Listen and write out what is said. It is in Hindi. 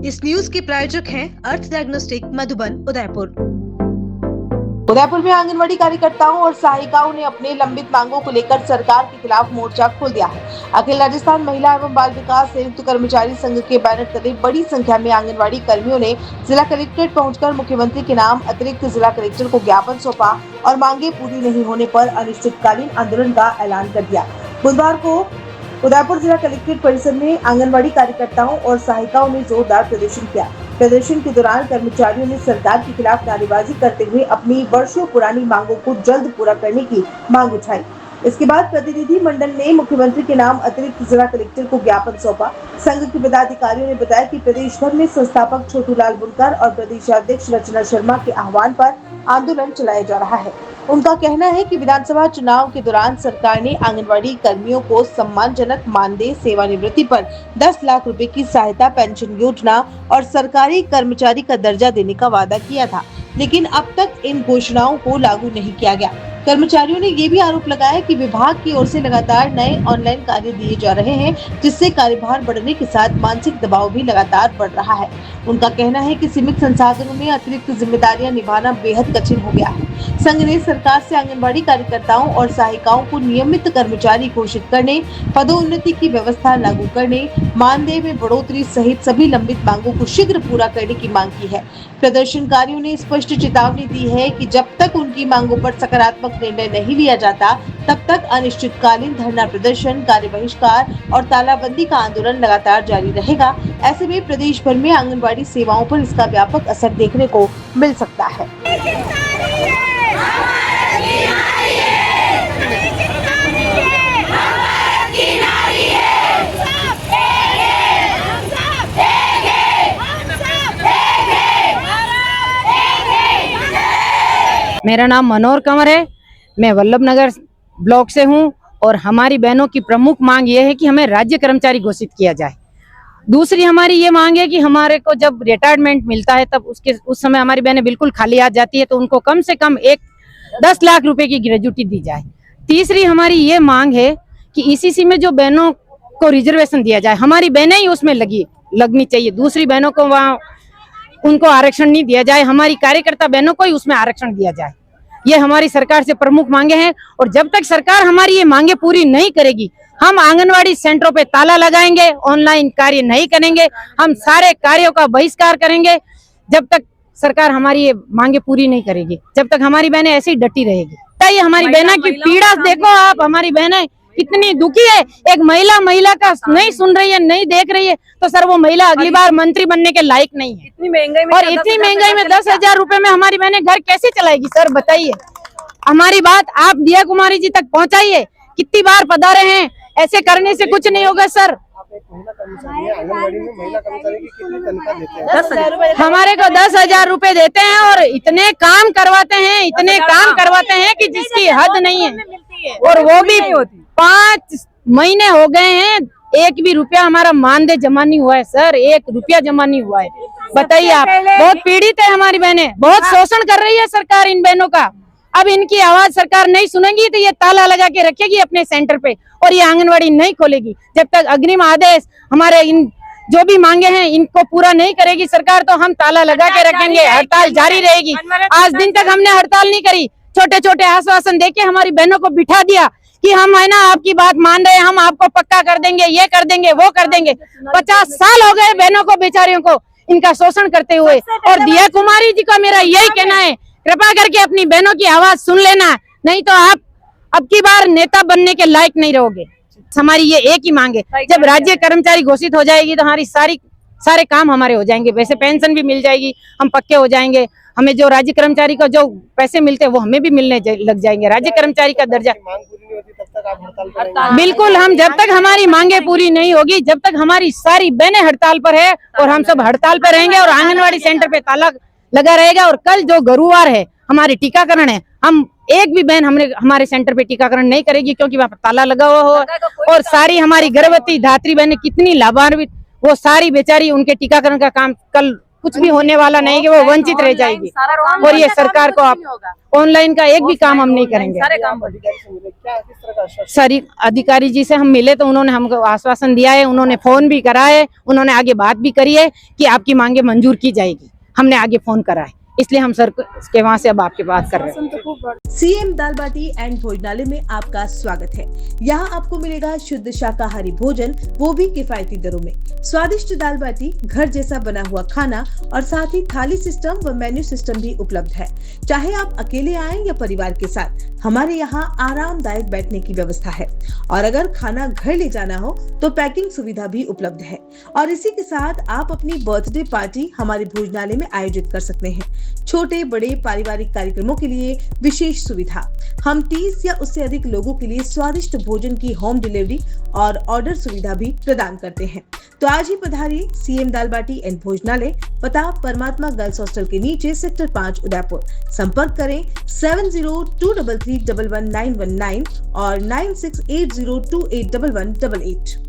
इस न्यूज के प्रायोजक हैं अर्थ डायग्नोस्टिक मधुबन उदयपुर। उदयपुर में आंगनवाड़ी कार्यकर्ताओं और सहायिकाओं ने अपने लंबित मांगों को लेकर सरकार के खिलाफ मोर्चा खोल दिया है। अखिल राजस्थान महिला एवं बाल विकास संयुक्त कर्मचारी संघ के बैनर तले बड़ी संख्या में आंगनवाड़ी कर्मियों ने जिला कलेक्ट्रेट पहुंचकर मुख्यमंत्री के नाम अतिरिक्त जिला कलेक्टर को ज्ञापन सौंपा और मांगे पूरी नहीं होने पर अनिश्चितकालीन आंदोलन का ऐलान कर दिया। बुधवार को उदयपुर जिला कलेक्ट्रेट परिसर में आंगनवाड़ी कार्यकर्ताओं और सहायिकाओं ने जोरदार प्रदर्शन किया। प्रदर्शन के दौरान कर्मचारियों ने सरकार के खिलाफ नारेबाजी करते हुए अपनी वर्षों पुरानी मांगों को जल्द पूरा करने की मांग उठाई। इसके बाद प्रतिनिधि मंडल ने मुख्यमंत्री के नाम अतिरिक्त जिला कलेक्टर को ज्ञापन सौंपा। संघ के पदाधिकारियों ने बताया कि प्रदेश भर में संस्थापक छोटूलाल बुनकर और प्रदेशाध्यक्ष रचना शर्मा के आह्वान पर आंदोलन चलाया जा रहा है। उनका कहना है कि विधानसभा चुनाव के दौरान सरकार ने आंगनवाड़ी कर्मियों को सम्मानजनक मानदेय, सेवानिवृत्ति पर 10 लाख रुपए की सहायता, पेंशन योजना और सरकारी कर्मचारी का दर्जा देने का वादा किया था, लेकिन अब तक इन घोषणाओं को लागू नहीं किया गया। कर्मचारियों ने ये भी आरोप लगाया कि विभाग की ओर से लगातार नए ऑनलाइन कार्य दिए जा रहे हैं, जिससे कार्यभार बढ़ने के साथ मानसिक दबाव भी लगातार बढ़ रहा है। उनका कहना है कि सीमित संसाधनों में अतिरिक्त जिम्मेदारियां निभाना बेहद कठिन हो गया है। संघ ने सरकार से आंगनबाड़ी कार्यकर्ताओं और सहायिकाओं को नियमित कर्मचारी घोषित करने, पदोन्नति की व्यवस्था लागू करने, मानदेय में बढ़ोतरी सहित सभी लंबित मांगों को शीघ्र पूरा करने की मांग की है। प्रदर्शनकारियों ने स्पष्ट चेतावनी दी है कि जब तक उनकी मांगों पर सकारात्मक निर्णय नहीं लिया जाता, तब तक अनिश्चितकालीन धरना प्रदर्शन, कार्य बहिष्कार और तालाबंदी का आंदोलन लगातार जारी रहेगा। ऐसे में प्रदेश भर में आंगनबाड़ी सेवाओं पर इसका व्यापक असर देखने को मिल सकता है। मेरा नाम मनोहर कंवर है। मैं वल्लभ नगर ब्लॉक से हूं और हमारी बहनों की प्रमुख मांग यह है कि हमें राज्य कर्मचारी घोषित किया जाए। दूसरी हमारी ये मांग है कि हमारे को जब रिटायरमेंट मिलता है तब उस समय हमारी बहनें बिल्कुल खाली हाथ जाती है, तो उनको कम से कम 10 लाख रुपए की ग्रेजुटी दी जाए। तीसरी हमारी ये मांग है कि ईसीसी में जो बहनों को रिजर्वेशन दिया जाए, हमारी बहनें ही उसमें लगनी चाहिए, दूसरी बहनों को वहाँ उनको आरक्षण नहीं दिया जाए। हमारी कार्यकर्ता बहनों को ही उसमें आरक्षण दिया जाए। ये हमारी सरकार से प्रमुख मांगे हैं और जब तक सरकार हमारी ये मांगे पूरी नहीं करेगी, हम आंगनवाड़ी सेंटरों पे ताला लगाएंगे, ऑनलाइन कार्य नहीं करेंगे, हम सारे कार्यों का बहिष्कार करेंगे। जब तक सरकार हमारी ये मांगे पूरी नहीं करेगी, जब तक हमारी बहनें ऐसे ही डटी रहेगी। ये हमारी बहनों की पीड़ा देखो आप, हमारी बहनें कितनी दुखी है। एक महिला का नहीं सुन रही है, नहीं देख रही है, तो सर वो महिला अगली बार मंत्री बनने के लायक नहीं है। इतनी महंगाई में, और इतनी महंगाई में 10,000 रुपए में हमारी बहनें घर कैसे चलाएगी? सर बताइए, हमारी बात आप दिया कुमारी जी तक पहुंचाइए। कितनी बार पधारे हैं, ऐसे करने से कुछ नहीं होगा सर। हमारे को 10,000 रुपए देते हैं और इतने काम करवाते हैं कि जिसकी हद नहीं है। और वो भी 5 महीने हो गए हैं, 1 भी रुपया हमारा मानदेय जमा नहीं हुआ है सर, 1 रुपया जमा नहीं हुआ है। बताइए आप, बहुत पीड़ित है हमारी बहनें, बहुत शोषण कर रही है सरकार इन बहनों का। अब इनकी आवाज सरकार नहीं सुनेगी तो ये ताला लगा के रखेगी अपने सेंटर पे और ये आंगनवाड़ी नहीं खोलेगी। जब तक अग्रिम आदेश हमारे इन जो भी मांगे हैं इनको पूरा नहीं करेगी सरकार, तो हम ताला लगा के रखेंगे, हड़ताल जारी रहेगी। आज दिन तक हमने हड़ताल नहीं करी, छोटे छोटे आश्वासन देके हमारी बहनों को बिठा दिया कि हम है ना आपकी बात मान रहे हैं, हम आपको पक्का कर देंगे, ये कर देंगे, वो कर देंगे। 50 साल हो गए बहनों को, बेचारियों को इनका शोषण करते हुए। और दिया कुमारी जी का मेरा यही कहना है, कृपा करके अपनी बहनों की आवाज सुन लेना, नहीं तो आप अब की बार नेता बनने के लायक नहीं रहोगे। हमारी ये एक ही मांग है, जब राज्य कर्मचारी घोषित हो जाएगी तो हमारी सारे काम हमारे हो जाएंगे। वैसे पेंशन भी मिल जाएगी, हम पक्के हो जाएंगे, हमें जो राज्य कर्मचारी को जो पैसे मिलते हैं वो हमें भी मिलने लग जाएंगे, राज्य कर्मचारी का दर्जा। बिल्कुल, हम जब तक हमारी मांगे पूरी नहीं होगी, जब तक हमारी सारी बहनें हड़ताल पर है और हम सब हड़ताल पर रहेंगे और आंगनवाड़ी सेंटर पे ताला लगा रहेगा। और कल जो गुरुवार है हमारी टीकाकरण है, हम एक भी बहन हमारे सेंटर पे टीकाकरण नहीं करेगी क्योंकि वहाँ पर ताला लगा हुआ हो। और सारी हमारी गर्भवती धात्री बहनें कितनी लाभान्वित, वो सारी बेचारी उनके टीकाकरण का काम कल कुछ भी होने वाला नहीं कि वो वंचित रह जाएगी। और ये सरकार को आप ऑनलाइन का एक भी काम हम नहीं करेंगे। सारे काम क्या किस तरह का आश्वासन? सारी अधिकारी जी से हम मिले तो उन्होंने हमको आश्वासन दिया है, उन्होंने फोन भी करा है, उन्होंने आगे बात भी करी है कि आपकी मांगे मंजूर की जाएगी। हमने आगे फोन करा है, इसलिए हम सर के वहाँ से अब आपके बात कर रहे हैं। सीएम दाल बाटी एंड भोजनालय में आपका स्वागत है। यहाँ आपको मिलेगा शुद्ध शाकाहारी भोजन, वो भी किफायती दरों में। स्वादिष्ट दाल बाटी, घर जैसा बना हुआ खाना और साथ ही थाली सिस्टम व मेन्यू सिस्टम भी उपलब्ध है। चाहे आप अकेले आएं या परिवार के साथ, हमारे यहाँ आरामदायक बैठने की व्यवस्था है। और अगर खाना घर ले जाना हो तो पैकिंग सुविधा भी उपलब्ध है। और इसी के साथ आप अपनी बर्थडे पार्टी हमारे भोजनालय में आयोजित कर सकते हैं। छोटे बड़े पारिवारिक कार्यक्रमों के लिए विशेष सुविधा। हम 30 या उससे अधिक लोगों के लिए स्वादिष्ट भोजन की होम डिलीवरी और ऑर्डर सुविधा भी प्रदान करते हैं। तो आज ही पधारिए सीएम दाल बाटी एंड भोजनालय, पता परमात्मा गर्ल्स हॉस्टल के नीचे, सेक्टर 5 उदयपुर। संपर्क करें 7023311919 और 9680281188।